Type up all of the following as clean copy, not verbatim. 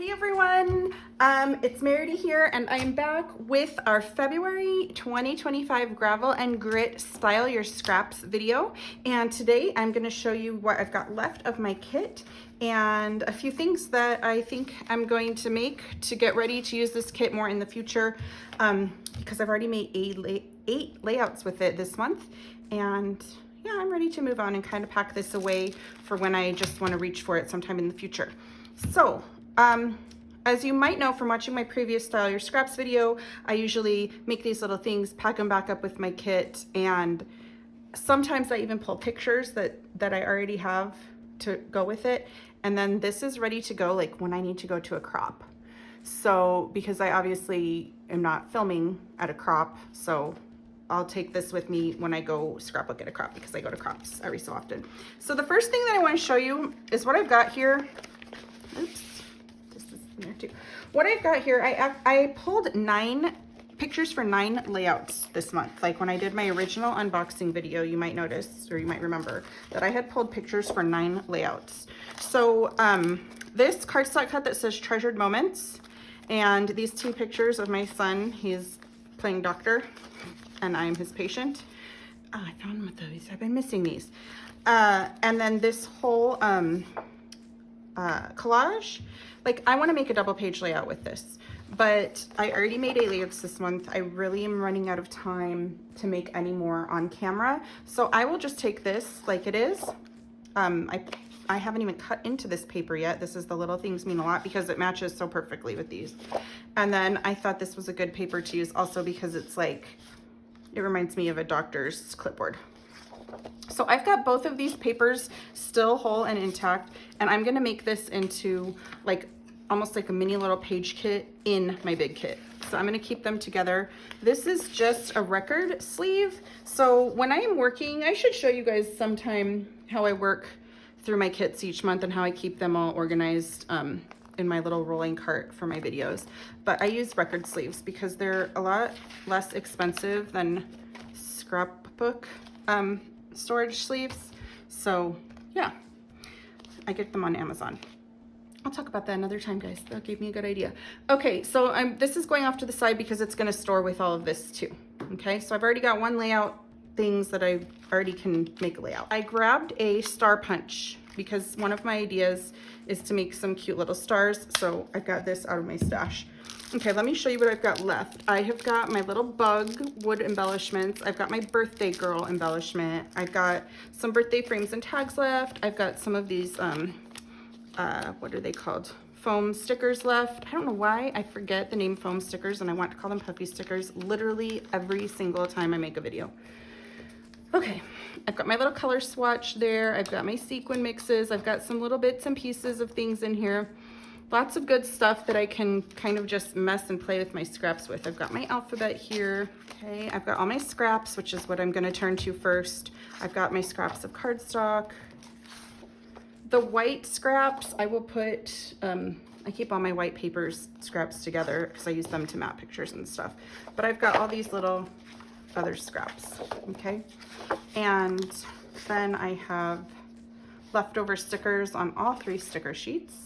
Hey everyone, it's Meridy here and I am back with our February 2025 Gravel and Grit Style Your Scraps video. And today I'm going to show you what I've got left of my kit and a few things that I think I'm going to make to get ready to use this kit more in the future, because I've already made eight layouts with it this month. And yeah, I'm ready to move on and kind of pack this away for when I just want to reach for it sometime in the future. So as you might know from watching my previous Style Your Scraps video, I usually make these little things, pack them back up with my kit, and sometimes I even pull pictures that I already have to go with it. And then this is ready to go like when I need to go to a crop. So because I obviously am not filming at a crop, so I'll take this with me when I go scrapbook at a crop, because I go to crops every so often. So the first thing that I want to show you is what I've got here. Oops. There too. What I've got here, I pulled 9 pictures for 9 layouts this month. Like when I did my original unboxing video, you might notice, or you might remember, that I had pulled pictures for 9 layouts. So this cardstock cut that says Treasured Moments, and these 2 pictures of my son, he's playing doctor, and I'm his patient. Oh, I found them with those. I've been missing these. And then this whole collage. Like, I want to make a double page layout with this, but I already made 8 layouts this month. I really am running out of time to make any more on camera. So I will just take this like it is. I haven't even cut into this paper yet. This is the Little Things Mean a Lot because it matches so perfectly with these. And then I thought this was a good paper to use also because it's like, it reminds me of a doctor's clipboard. So I've got both of these papers still whole and intact, and I'm gonna make this into like almost like a mini little page kit in my big kit. So I'm gonna keep them together. This is just a record sleeve. So when I am working, I should show you guys sometime how I work through my kits each month and how I keep them all organized in my little rolling cart for my videos. But I use record sleeves because they're a lot less expensive than scrapbook storage sleeves. So yeah, I get them on Amazon. I'll talk about that another time, guys. That gave me a good idea. Okay, so this is going off to the side because it's going to store with all of this too. Okay, so I've already got 1 layout things that I already can make a layout. I grabbed a star punch because one of my ideas is to make some cute little stars. So I've got this out of my stash. Okay, let me show you what I've got left. I have got my little bug wood embellishments. I've got my birthday girl embellishment. I've got some birthday frames and tags left. I've got some of these, what are they called? Foam stickers left. I don't know why I forget the name foam stickers and I want to call them puffy stickers literally every single time I make a video. Okay, I've got my little color swatch there. I've got my sequin mixes. I've got some little bits and pieces of things in here. Lots of good stuff that I can kind of just mess and play with my scraps with. I've got my alphabet here. Okay, I've got all my scraps, which is what I'm going to turn to first. I've got my scraps of cardstock. The white scraps, I will put, I keep all my white papers scraps together because I use them to map pictures and stuff. But I've got all these little other scraps, okay? And then I have leftover stickers on all 3 sticker sheets.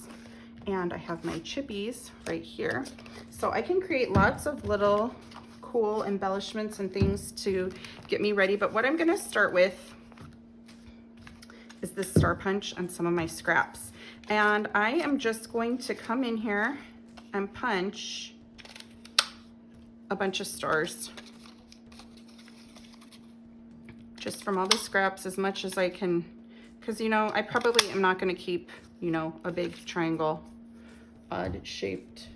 And I have my chippies right here. So I can create lots of little cool embellishments and things to get me ready. But what I'm gonna start with is this star punch and some of my scraps. And I am just going to come in here and punch a bunch of stars. Just from all the scraps as much as I can, because you know, I probably am not gonna keep, you know, a big triangle odd shaped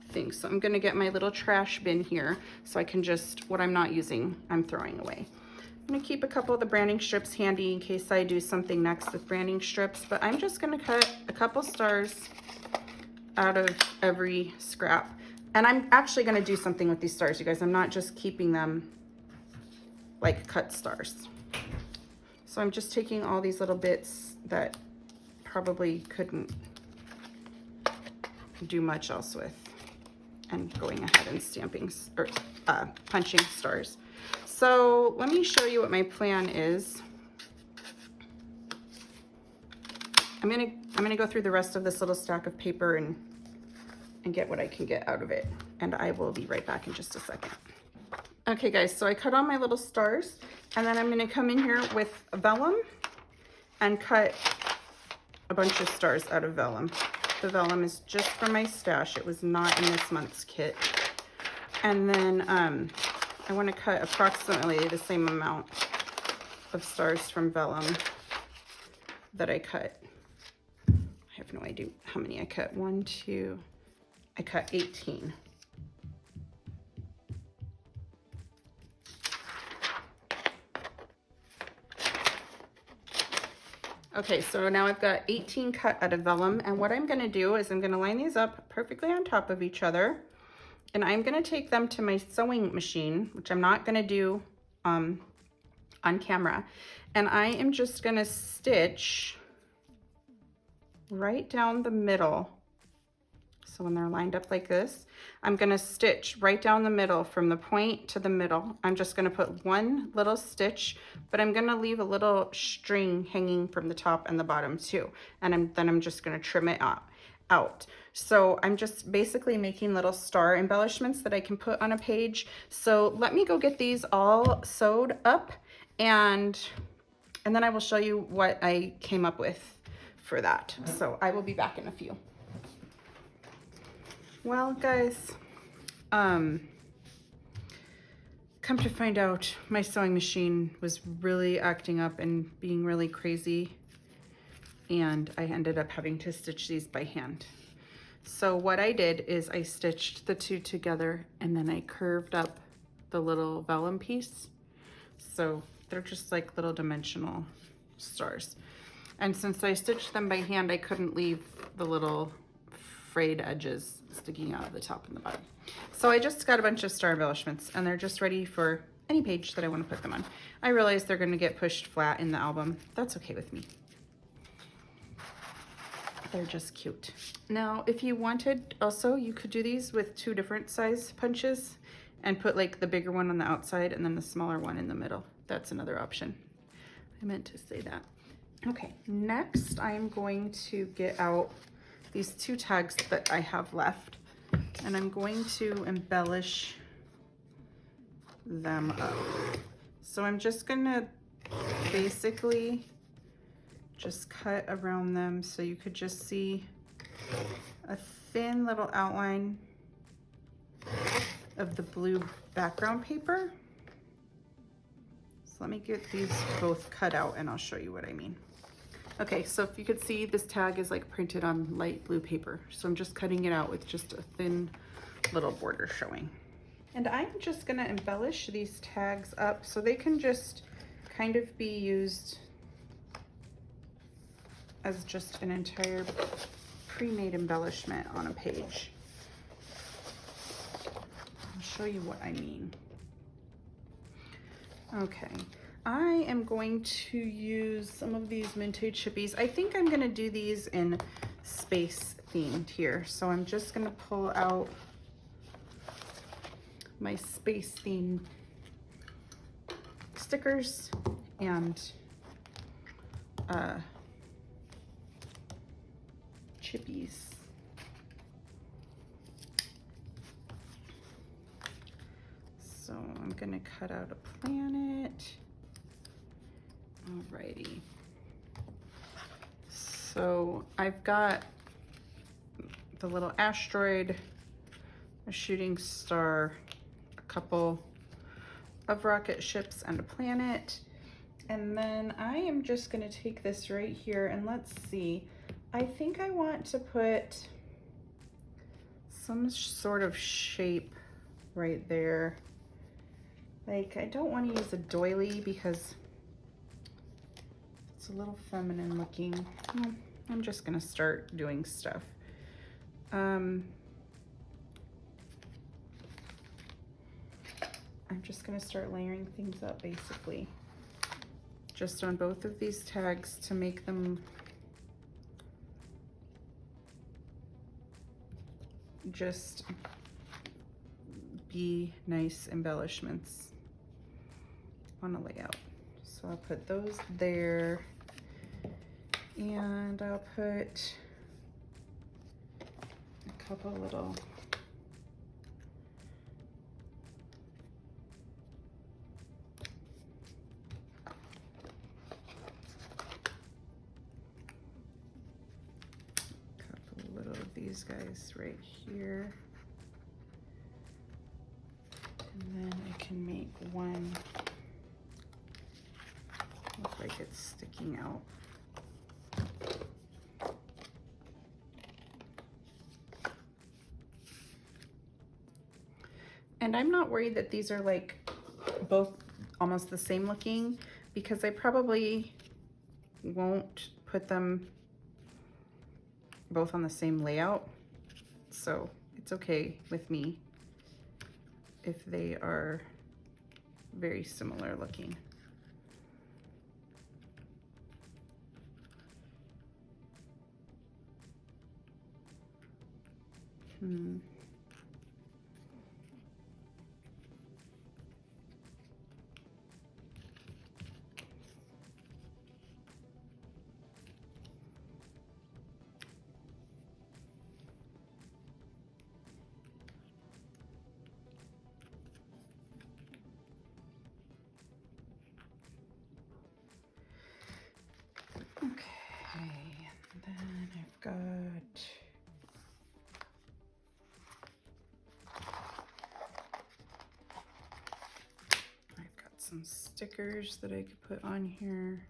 thing. So I'm gonna get my little trash bin here so I can just, what I'm not using, I'm throwing away. I'm gonna keep a couple of the branding strips handy in case I do something next with branding strips, but I'm just gonna cut a couple stars out of every scrap. And I'm actually gonna do something with these stars, you guys. I'm not just keeping them like cut stars. So I'm just taking all these little bits that probably couldn't do much else with and going ahead and stamping or punching stars. So let me show you what my plan is. I'm gonna go through the rest of this little stack of paper and and get what I can get out of it. And I will be right back in just a second. Okay guys, so I cut on my little stars, and then I'm gonna come in here with vellum and cut a bunch of stars out of vellum. The vellum is just for my stash. It was not in this month's kit. And then I want to cut approximately the same amount of stars from vellum that I cut. I have no idea how many I cut. I cut 18. Okay, so now I've got 18 cut out of vellum, and what I'm gonna do is I'm gonna line these up perfectly on top of each other, and I'm gonna take them to my sewing machine, which I'm not gonna do on camera, and I am just gonna stitch right down the middle. So when they're lined up like this, I'm gonna stitch right down the middle from the point to the middle. I'm just gonna put one little stitch, but I'm gonna leave a little string hanging from the top and the bottom too. And then I'm just gonna trim it out. So I'm just basically making little star embellishments that I can put on a page. So let me go get these all sewed up, and then I will show you what I came up with for that. So I will be back in a few. Well, guys, come to find out, my sewing machine was really acting up and being really crazy, and I ended up having to stitch these by hand. So what I did is I stitched the two together, and then I curved up the little vellum piece. So they're just like little dimensional stars. And since I stitched them by hand, I couldn't leave the little frayed edges sticking out of the top and the bottom. So I just got a bunch of star embellishments, and they're just ready for any page that I want to put them on. I realize they're going to get pushed flat in the album. That's okay with me. They're just cute. Now, if you wanted, also, you could do these with 2 different size punches and put like the bigger one on the outside and then the smaller one in the middle. That's another option. I meant to say that. Okay, next I'm going to get out these 2 tags that I have left, and I'm going to embellish them up. So I'm just gonna basically just cut around them so you could just see a thin little outline of the blue background paper. So let me get these both cut out and I'll show you what I mean. Okay, so if you could see, this tag is like printed on light blue paper. So I'm just cutting it out with just a thin little border showing. And I'm just gonna embellish these tags up so they can just kind of be used as just an entire pre-made embellishment on a page. I'll show you what I mean. Okay. I am going to use some of these vintage chippies. I think I'm gonna do these in space themed here. So I'm just gonna pull out my space themed stickers and chippies. So I'm gonna cut out a planet. Alrighty. So I've got the little asteroid, a shooting star, a couple of rocket ships, and a planet. And then I am just gonna take this right here and let's see. I think I want to put some sort of shape right there. Like, I don't want to use a doily because it's a little feminine looking. I'm just gonna start doing stuff. I'm just gonna start layering things up basically. Just on both of these tags to make them just be nice embellishments on a layout. So I'll put those there, and I'll put a couple little of these guys right here. And then I can make one look like it's sticking out. And I'm not worried that these are like both almost the same looking, because I probably won't put them both on the same layout. So it's okay with me if they are very similar looking. Okay, and then I've got some stickers that I could put on here.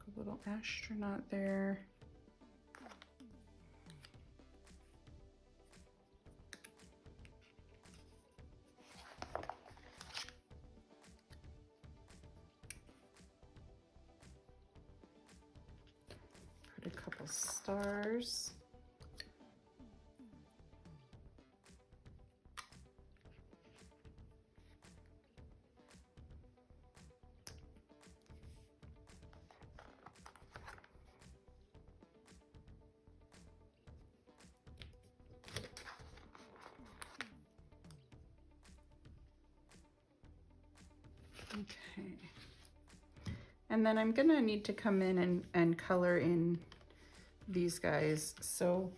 A little astronaut there. Put a couple stars. Okay, and then I'm gonna need to come in and color in these guys. So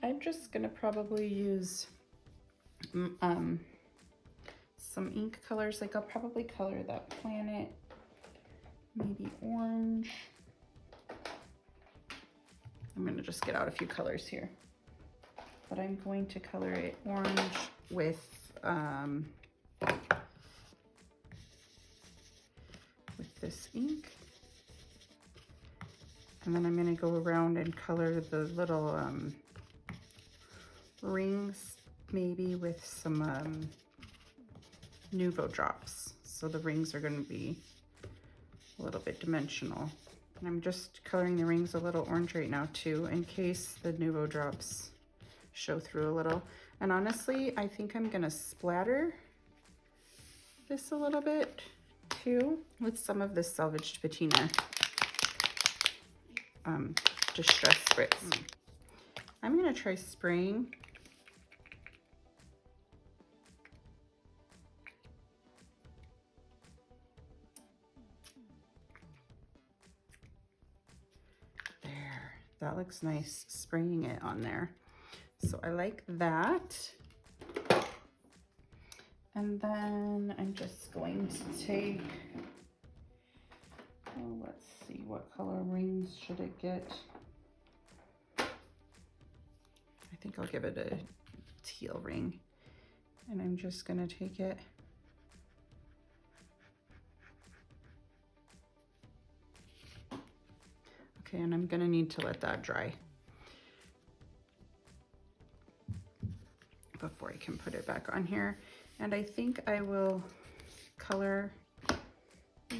I'm just gonna probably use some ink colors. Like I'll probably color that planet maybe orange. I'm gonna just get out a few colors here, but I'm going to color it orange with this ink, and then I'm going to go around and color the little rings maybe with some Nuvo drops, so the rings are going to be a little bit dimensional. And I'm just coloring the rings a little orange right now too, in case the Nuvo drops show through a little. And honestly, I think I'm going to splatter this a little bit too with some of this salvaged patina distress spritz. I'm gonna try spraying there. That looks nice, spraying it on there. So I like that. And then I'm just going to take, oh, let's see, what color rings should it get? I think I'll give it a teal ring. And I'm just gonna take it okay, and I'm gonna need to let that dry before I can put it back on here. And I think I will color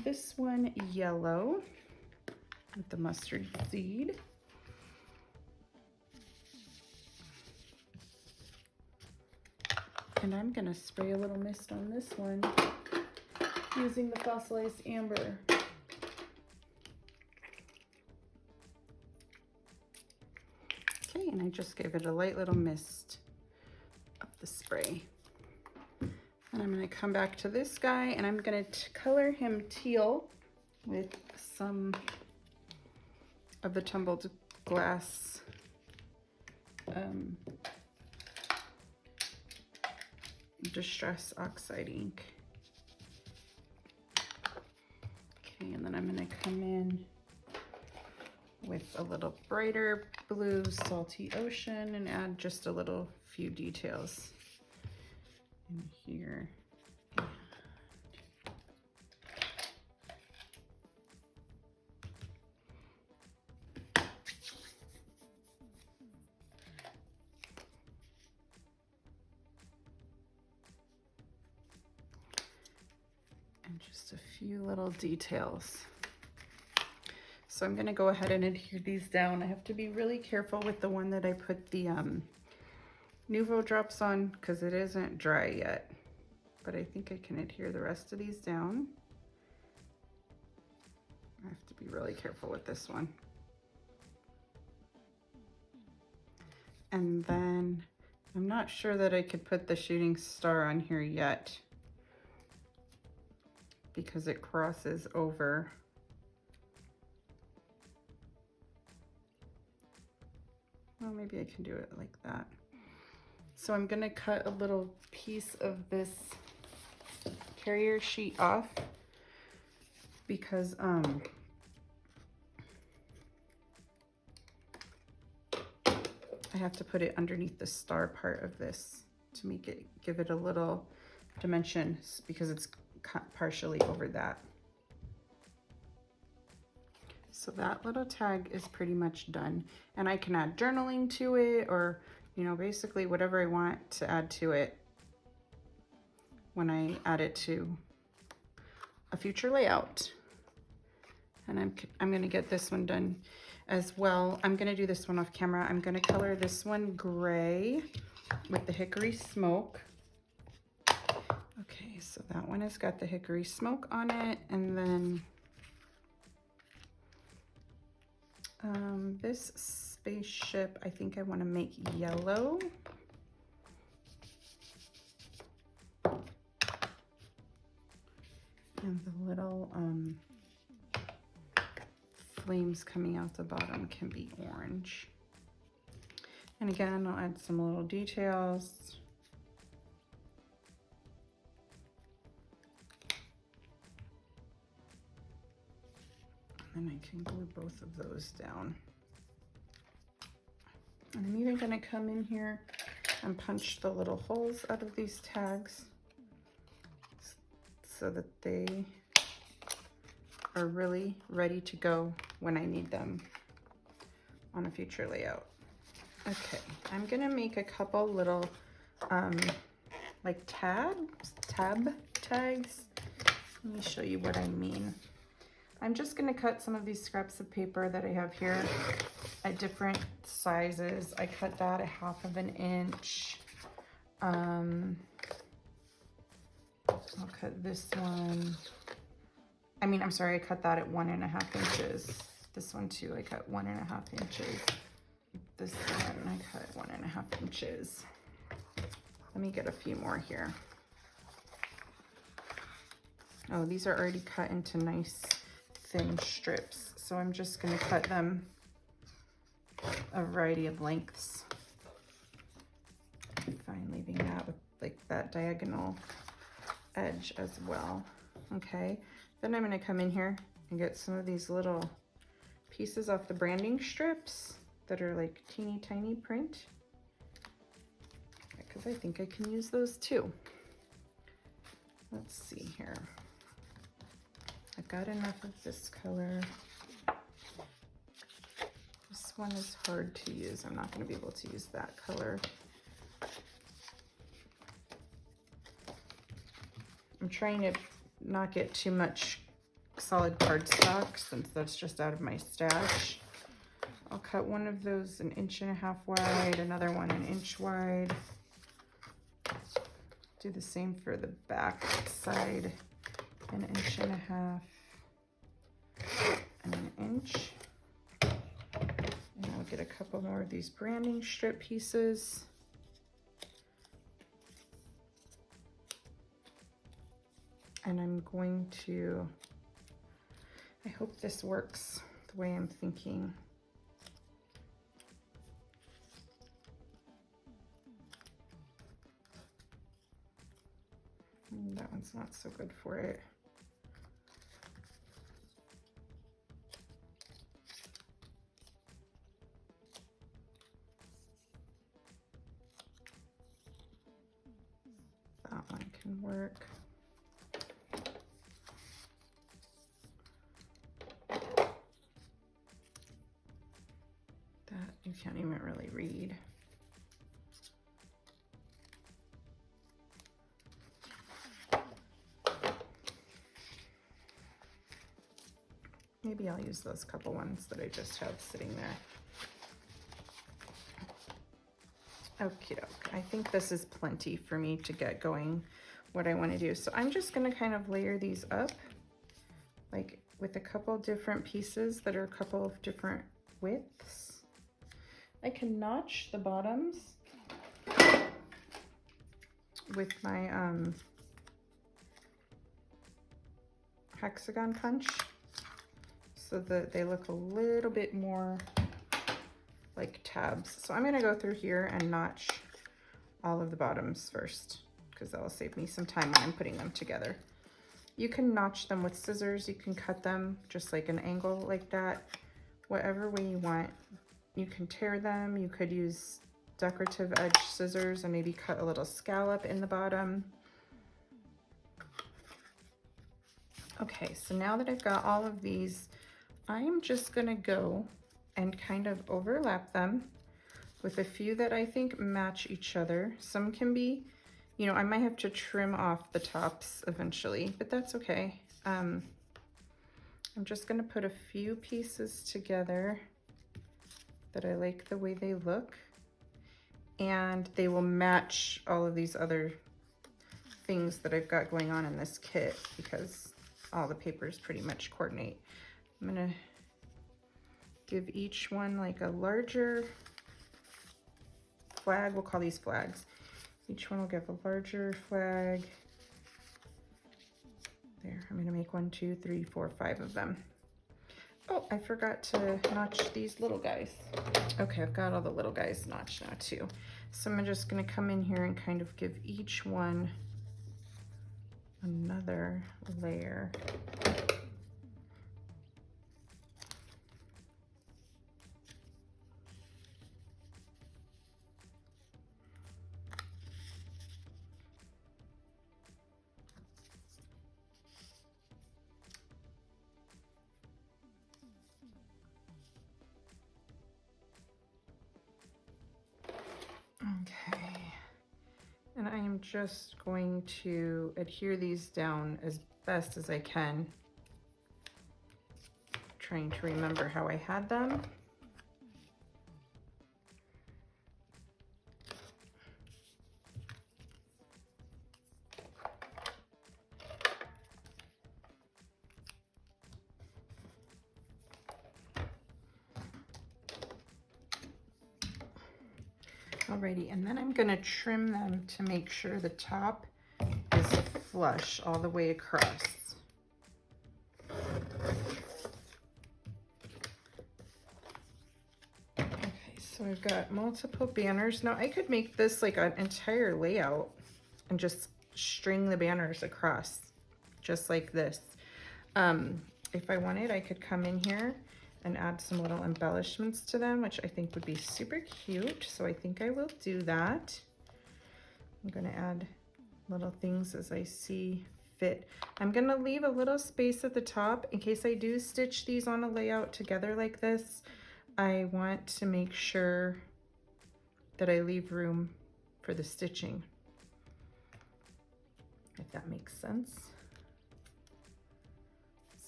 this one yellow with the mustard seed. And I'm gonna spray a little mist on this one using the fossilized amber. Okay, and I just gave it a light little mist of the spray. And I'm going to come back to this guy, and I'm going to color him teal with some of the tumbled glass Distress Oxide ink. Okay, and then I'm gonna come in with a little brighter blue Salty Ocean and add just a little few details in here. And just a few little details. So I'm gonna go ahead and adhere these down. I have to be really careful with the one that I put the Nuvo drops on because it isn't dry yet, but I think I can adhere the rest of these down. I have to be really careful with this one. And then I'm not sure that I could put the shooting star on here yet because it crosses over. Well, maybe I can do it like that. So I'm gonna cut a little piece of this carrier sheet off because I have to put it underneath the star part of this to make it, give it a little dimension because it's cut partially over that. So that little tag is pretty much done. And I can add journaling to it or, you know, basically whatever I want to add to it when I add it to a future layout. And I'm gonna get this one done as well. I'm gonna do this one off camera. I'm gonna color this one gray with the hickory smoke. Okay, so that one has got the hickory smoke on it. And then this spaceship, I think I want to make yellow. And the little flames coming out the bottom can be orange. And again, I'll add some little details. And I can glue both of those down. And I'm even going to come in here and punch the little holes out of these tags so that they are really ready to go when I need them on a future layout. Okay, I'm going to make a couple little like tab tags. Let me show you what I mean. I'm just going to cut some of these scraps of paper that I have here at different sizes. I cut that at 1/2 inch. I'll cut this one. I'm sorry, I cut that at 1.5 inches. This one too, I cut 1.5 inches. This one, I cut 1.5 inches. Let me get a few more here. Oh, these are already cut into nice thin strips. So I'm just going to cut them a variety of lengths. Fine, leaving that with like that diagonal edge as well. Okay, then I'm going to come in here and get some of these little pieces off the branding strips that are like teeny tiny print, because I think I can use those too. Let's see here. I've got enough of this color. This one is hard to use. I'm not going to be able to use that color. I'm trying to not get too much solid cardstock since that's just out of my stash. I'll cut one of those 1.5 inches wide, another one 1 inch wide. Do the same for the back side, 1.5 inches and 1 inch. And I'll get a couple more of these branding strip pieces. And I'm going to, I hope this works the way I'm thinking. That one's not so good for it. That one can work. That you can't even really read. Maybe I'll use those couple ones that I just have sitting there. Okie doke. I think this is plenty for me to get going what I want to do. So I'm just going to kind of layer these up like with a couple different pieces that are a couple of different widths. I can notch the bottoms with my hexagon punch so that they look a little bit more like tabs. So I'm gonna go through here and notch all of the bottoms first because that will save me some time when I'm putting them together. You can notch them with scissors, you can cut them just like an angle like that, whatever way you want. You can tear them, you could use decorative edge scissors and maybe cut a little scallop in the bottom. Okay, so now that I've got all of these, I'm just gonna go and kind of overlap them with a few that I think match each other. Some can be, you know, I might have to trim off the tops eventually, but that's okay. I'm just gonna put a few pieces together that I like the way they look, and they will match all of these other things that I've got going on in this kit because all the papers pretty much coordinate. I'm gonna give each one like a larger flag. We'll call these flags. Each one will give a larger flag. There, I'm gonna make 1, 2, 3, 4, 5 of them. Oh, I forgot to notch these little guys. Okay, I've got all the little guys notched now too. So I'm just gonna come in here and kind of give each one another layer. Okay, and I am just going to adhere these down as best as I can, trying to remember how I had them. Alrighty, and then I'm gonna trim them to make sure the top is flush all the way across. Okay, so I've got multiple banners. Now I could make this like an entire layout and just string the banners across, just like this. If I wanted, I could come in here and add some little embellishments to them, which I think would be super cute. So I think I will do that. I'm gonna add little things as I see fit. I'm gonna leave a little space at the top in case I do stitch these on a layout together like this. I want to make sure that I leave room for the stitching, if that makes sense.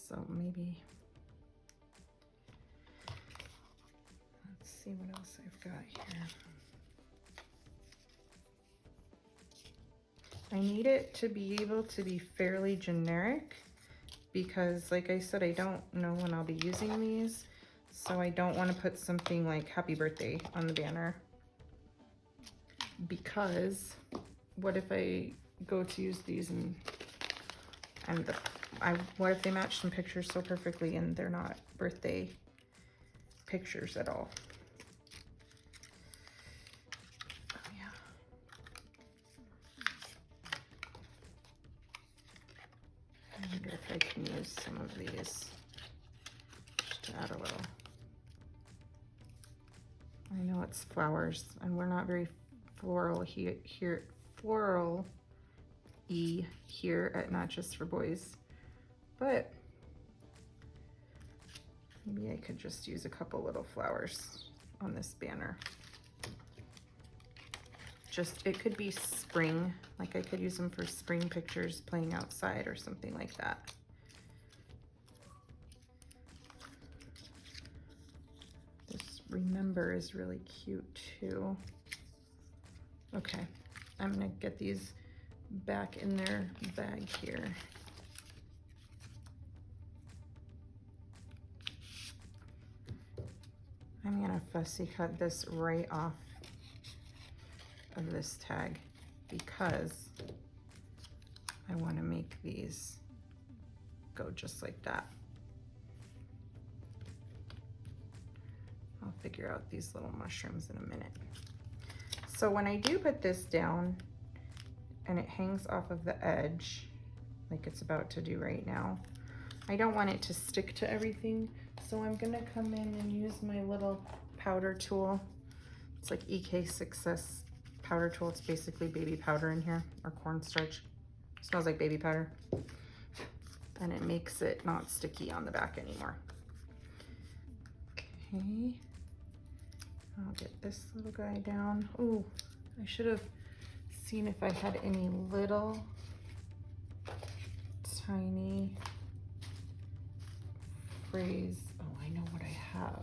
So maybe, see what else I've got here. I need it to be able to be fairly generic because, like I said, I don't know when I'll be using these, so I don't want to put something like happy birthday on the banner, because what if I go to use these and what if they match some pictures so perfectly and they're not birthday pictures at all? I can use some of these just to add a little. I know it's flowers and we're not very floral floral-y here at Not Just for Boys, but maybe I could just use a couple little flowers on this banner. Just, it could be spring, like I could use them for spring pictures playing outside or something like that. This remember is really cute too. Okay, I'm gonna get these back in their bag here. I'm gonna fussy cut this right off of this tag because I want to make these go just like that. I'll figure out these little mushrooms in a minute. So when I do put this down and it hangs off of the edge like it's about to do right now, I don't want it to stick to everything, so I'm gonna come in and use my little powder tool. It's like EK Success powder tool. It's basically baby powder in here, or cornstarch. It smells like baby powder. And it makes it not sticky on the back anymore. Okay. I'll get this little guy down. Ooh, I should have seen if I had any little tiny phrase. Oh, I know what I have.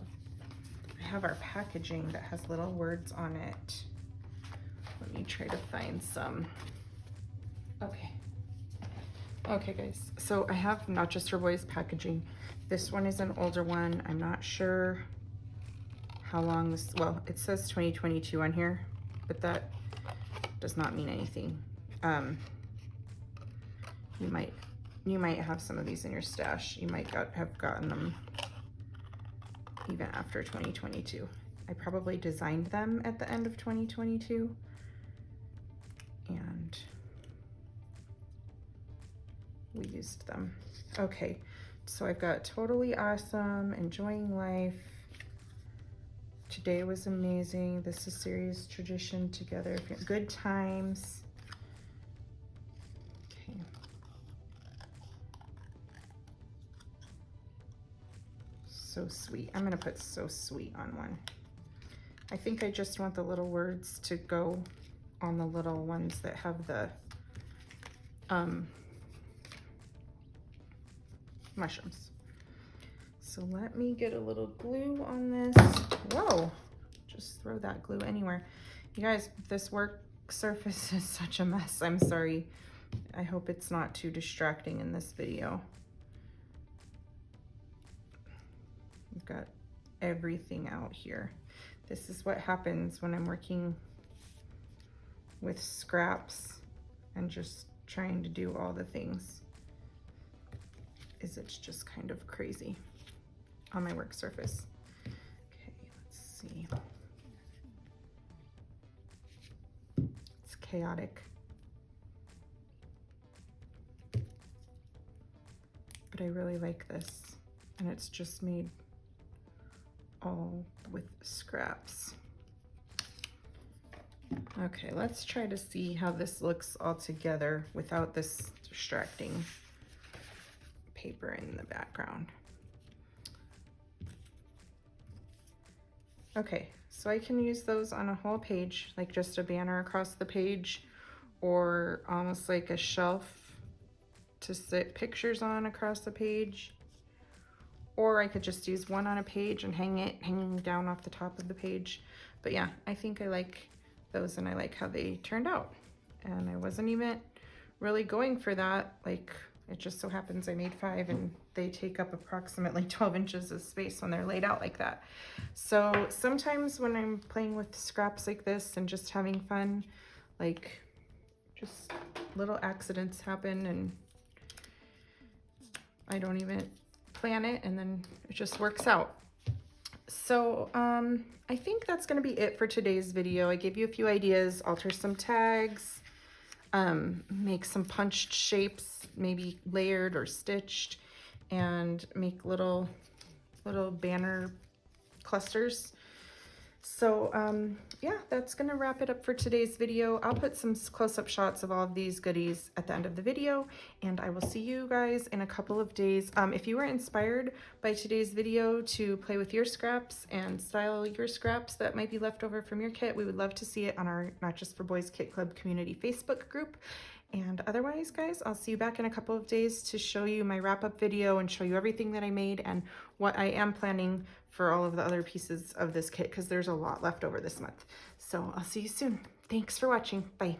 I have our packaging that has little words on it. Let me try to find some. Okay. Okay, guys. So I have Not Just for Boys packaging. This one is an older one. I'm not sure how long this, well, it says 2022 on here, but that does not mean anything. You might have some of these in your stash. You might have gotten them even after 2022. I probably designed them at the end of 2022. And we used them. Okay, so I've got Totally Awesome, Enjoying Life, Today Was Amazing, This is Serious Tradition, Together, Good Times. Okay. So sweet. I'm gonna put so sweet on one. I think I just want the little words to go on the little ones that have the mushrooms. So let me get a little glue on this. Whoa, just throw that glue anywhere. You guys, this work surface is such a mess. I'm sorry. I hope it's not too distracting in this video. We've got everything out here. This is what happens when I'm working with scraps and just trying to do all the things, is it's just kind of crazy on my work surface. Okay, let's see. It's chaotic. But I really like this, and it's just made all with scraps. Okay, let's try to see how this looks all together without this distracting paper in the background. Okay, so I can use those on a whole page, like just a banner across the page, or almost like a shelf to sit pictures on across the page. Or I could just use one on a page and hanging down off the top of the page. But yeah, I think I like those and I like how they turned out. And I wasn't even really going for that. Like, it just so happens I made 5 and they take up approximately 12 inches of space when they're laid out like that. So sometimes when I'm playing with scraps like this and just having fun, like just little accidents happen and I don't even plan it and then it just works out. So I think that's going to be it for today's video. I gave you a few ideas, alter some tags, make some punched shapes, maybe layered or stitched, and make little banner clusters. So yeah, that's gonna wrap it up for today's video. I'll put some close-up shots of all of these goodies at the end of the video, and I will see you guys in a couple of days. If you were inspired by today's video to play with your scraps and style your scraps that might be left over from your kit, we would love to see it on our Not Just for Boys Kit Club community Facebook group. And otherwise, guys, I'll see you back in a couple of days to show you my wrap-up video and show you everything that I made and what I am planning for all of the other pieces of this kit, because there's a lot left over this month. So I'll see you soon. Thanks for watching. Bye.